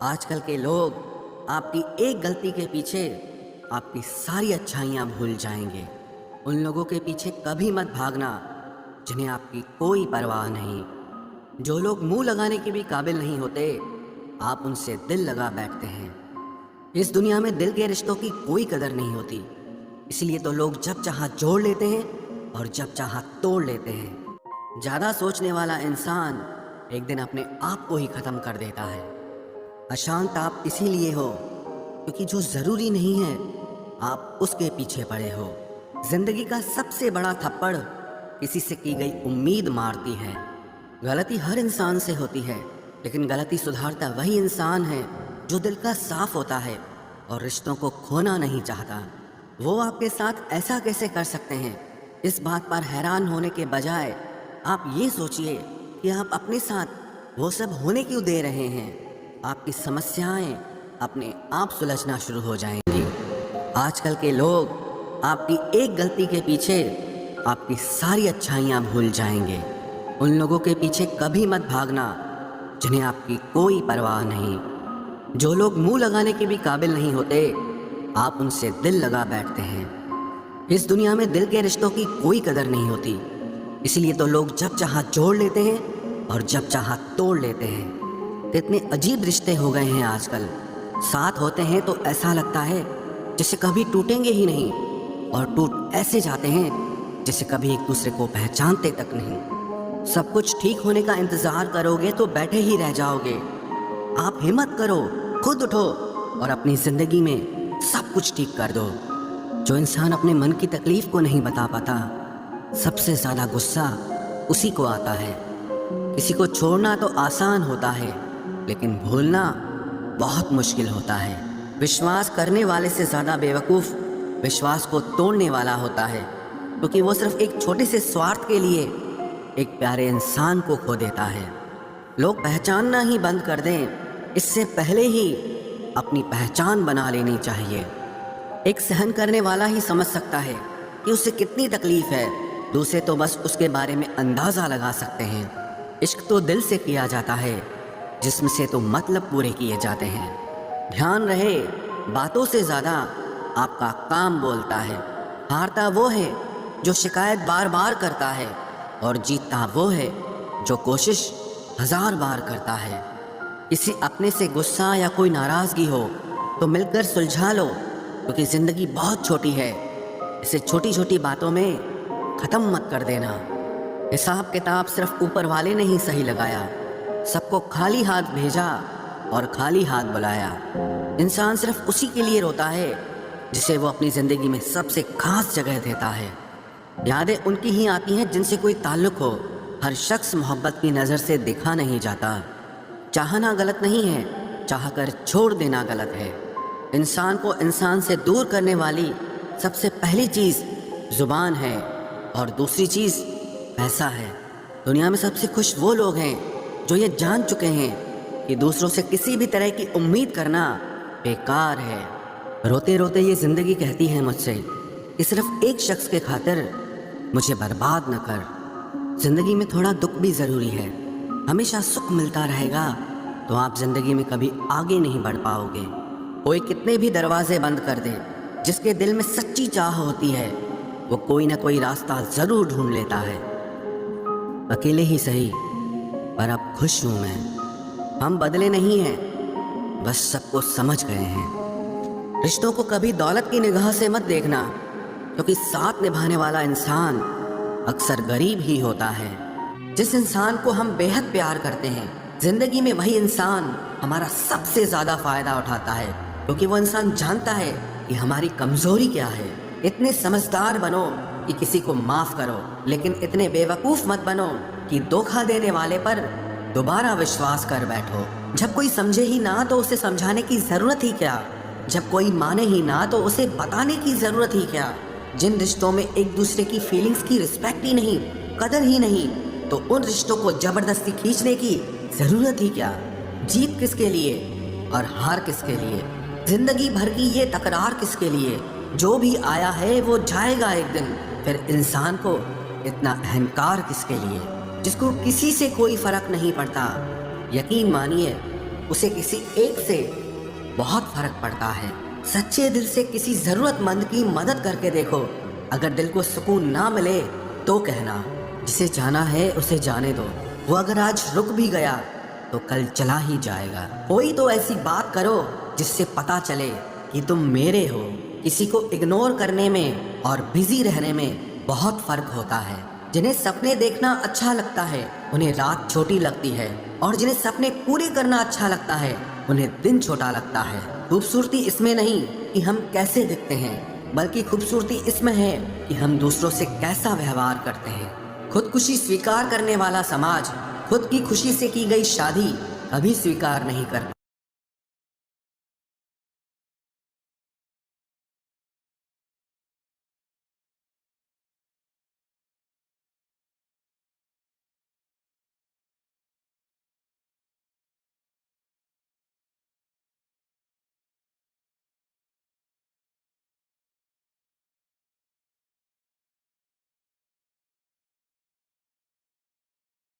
आजकल के लोग आपकी एक गलती के पीछे आपकी सारी अच्छाइयाँ भूल जाएंगे। उन लोगों के पीछे कभी मत भागना जिन्हें आपकी कोई परवाह नहीं। जो लोग मुंह लगाने के भी काबिल नहीं होते, आप उनसे दिल लगा बैठते हैं। इस दुनिया में दिल के रिश्तों की कोई कदर नहीं होती, इसलिए तो लोग जब चाहा जोड़ लेते हैं और जब चाहा तोड़ लेते हैं। ज़्यादा सोचने वाला इंसान एक दिन अपने आप को ही ख़त्म कर देता है। अशांत आप इसीलिए हो क्योंकि जो ज़रूरी नहीं है आप उसके पीछे पड़े हो। जिंदगी का सबसे बड़ा थप्पड़ किसी से की गई उम्मीद मारती है। गलती हर इंसान से होती है, लेकिन गलती सुधारता वही इंसान है जो दिल का साफ होता है और रिश्तों को खोना नहीं चाहता। वो आपके साथ ऐसा कैसे कर सकते हैं, इस बात पर हैरान होने के बजाय आप ये सोचिए कि आप अपने साथ वो सब होने क्यों दे रहे हैं। आपकी समस्याएं अपने आप सुलझना शुरू हो जाएंगी। आजकल के लोग आपकी एक गलती के पीछे आपकी सारी अच्छाइयाँ भूल जाएंगे। उन लोगों के पीछे कभी मत भागना जिन्हें आपकी कोई परवाह नहीं। जो लोग मुंह लगाने के भी काबिल नहीं होते, आप उनसे दिल लगा बैठते हैं। इस दुनिया में दिल के रिश्तों की कोई कदर नहीं होती, इसलिए तो लोग जब चाहा जोड़ लेते हैं और जब चाहा तोड़ लेते हैं। इतने अजीब रिश्ते हो गए हैं आजकल। साथ होते हैं तो ऐसा लगता है जैसे कभी टूटेंगे ही नहीं, और टूट ऐसे जाते हैं जैसे कभी एक दूसरे को पहचानते तक नहीं। सब कुछ ठीक होने का इंतज़ार करोगे तो बैठे ही रह जाओगे। आप हिम्मत करो, खुद उठो और अपनी ज़िंदगी में सब कुछ ठीक कर दो। जो इंसान अपने मन की तकलीफ़ को नहीं बता पाता, सबसे ज़्यादा गुस्सा उसी को आता है। किसी को छोड़ना तो आसान होता है, लेकिन भूलना बहुत मुश्किल होता है। विश्वास करने वाले से ज़्यादा बेवकूफ़ विश्वास को तोड़ने वाला होता है, क्योंकि वो सिर्फ एक छोटे से स्वार्थ के लिए एक प्यारे इंसान को खो देता है। लोग पहचानना ही बंद कर दें, इससे पहले ही अपनी पहचान बना लेनी चाहिए। एक सहन करने वाला ही समझ सकता है कि उसे कितनी तकलीफ़ है, दूसरे तो बस उसके बारे में अंदाज़ा लगा सकते हैं। इश्क तो दिल से किया जाता है, जिस्म से तो मतलब पूरे किए जाते हैं। ध्यान रहे, बातों से ज़्यादा आपका काम बोलता है। हारता वो है जो शिकायत बार बार करता है, और जीतता वो है जो कोशिश 1000 बार करता है। किसी अपने से गुस्सा या कोई नाराज़गी हो तो मिलकर सुलझा लो, क्योंकि ज़िंदगी बहुत छोटी है। इसे छोटी छोटी बातों में ख़त्म मत कर देना। हिसाब किताब सिर्फ ऊपर वाले ने ही सही लगाया, सबको खाली हाथ भेजा और खाली हाथ बुलाया। इंसान सिर्फ उसी के लिए रोता है जिसे वो अपनी ज़िंदगी में सबसे खास जगह देता है। यादें उनकी ही आती हैं जिनसे कोई ताल्लुक़ हो। हर शख्स मोहब्बत की नज़र से देखा नहीं जाता। चाहना गलत नहीं है, चाहकर छोड़ देना गलत है। इंसान को इंसान से दूर करने वाली सबसे पहली चीज़ ज़ुबान है, और दूसरी चीज़ पैसा है। दुनिया में सबसे खुश वो लोग हैं जो ये जान चुके हैं कि दूसरों से किसी भी तरह की उम्मीद करना बेकार है। रोते रोते ये ज़िंदगी कहती है मुझसे कि सिर्फ एक शख्स के खातिर मुझे बर्बाद न कर। ज़िंदगी में थोड़ा दुख भी ज़रूरी है। हमेशा सुख मिलता रहेगा तो आप ज़िंदगी में कभी आगे नहीं बढ़ पाओगे। कोई कितने भी दरवाजे बंद कर दे, जिसके दिल में सच्ची चाह होती है वो कोई ना कोई रास्ता ज़रूर ढूंढ लेता है। अकेले ही सही, पर अब खुश हूँ मैं। हम बदले नहीं हैं, बस सबको समझ गए हैं। रिश्तों को कभी दौलत की निगाह से मत देखना, क्योंकि साथ निभाने वाला इंसान अक्सर गरीब ही होता है। जिस इंसान को हम बेहद प्यार करते हैं, जिंदगी में वही इंसान हमारा सबसे ज़्यादा फ़ायदा उठाता है, क्योंकि वो इंसान जानता है कि हमारी कमज़ोरी क्या है। इतने समझदार बनो कि किसी को माफ़ करो, लेकिन इतने बेवकूफ़ मत बनो कि धोखा देने वाले पर दोबारा विश्वास कर बैठो। जब कोई समझे ही ना तो उसे समझाने की ज़रूरत ही क्या। जब कोई माने ही ना तो उसे बताने की ज़रूरत ही क्या। जिन रिश्तों में एक दूसरे की फीलिंग्स की रिस्पेक्ट ही नहीं, कदर ही नहीं, तो उन रिश्तों को ज़बरदस्ती खींचने की ज़रूरत ही क्या। जीत किसके लिए और हार किसके लिए, ज़िंदगी भर की ये तकरार किसके लिए। जो भी आया है वो जाएगा एक दिन, फिर इंसान को इतना अहंकार किसके लिए। जिसको किसी से कोई फर्क नहीं पड़ता, यकीन मानिए उसे किसी एक से बहुत फर्क पड़ता है। सच्चे दिल से किसी जरूरतमंद की मदद करके देखो। अगर दिल को सुकून ना मिले तो कहना, जिसे जाना है उसे जाने दो। वो अगर आज रुक भी गया तो कल चला ही जाएगा। कोई तो ऐसी बात करो जिससे पता चले कि तुम मेरे हो। किसी को इग्नोर करने में और बिजी रहने में बहुत फर्क होता है। जिन्हें सपने देखना अच्छा लगता है उन्हें रात छोटी लगती है, और जिन्हें सपने पूरे करना अच्छा लगता है उन्हें दिन छोटा लगता है। खूबसूरती इसमें नहीं कि हम कैसे दिखते हैं, बल्कि खूबसूरती इसमें है कि हम दूसरों से कैसा व्यवहार करते हैं। खुदकुशी स्वीकार करने वाला समाज खुद की खुशी से की गई शादी कभी स्वीकार नहीं करता।